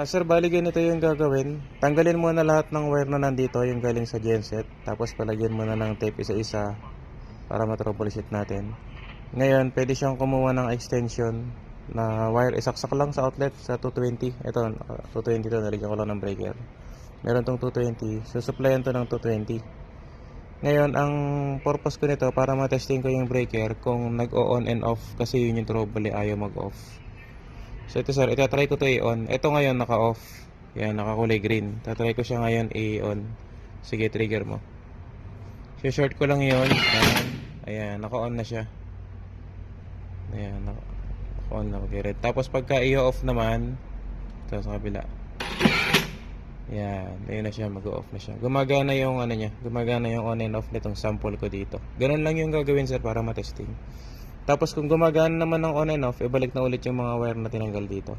Sir, bali ganito yung gagawin. Tanggalin mo na lahat ng wire na nandito, yung galing sa genset. Tapos palagyan mo na ng tape isa-isa para ma-troubleshoot natin. Ngayon, pwede siyang kumuha ng extension na wire. Isaksak lang sa outlet sa 220. Ito, 220 to. Nalagyan ko lang ng breaker. Meron tong 220. Susupplyan to ng 220. Ngayon, ang purpose ko nito para matesting ko yung breaker kung nag-o-on and off kasi yun yung trouble, ayaw mag-off. So ito sir, itatry ko to i-on. Ito ngayon naka-off. Yan, nakakulay green. Tatry ko siya ngayon i-on. Sige, trigger mo. So short ko lang yun. Ayan, ayan naka-on na siya. Ayan, naka-on na. Okay, red. Tapos pagka i-off naman, ito sa kabila. Yan, ayun na siya, mag-off na siya. Gumagana yung ano niya, gumagana yung on and off nitong sample ko dito. Ganun lang yung gagawin sir para matesting. Tapos kung gumagana naman ng on and off, ibalik na ulit yung mga wire na tinanggal dito.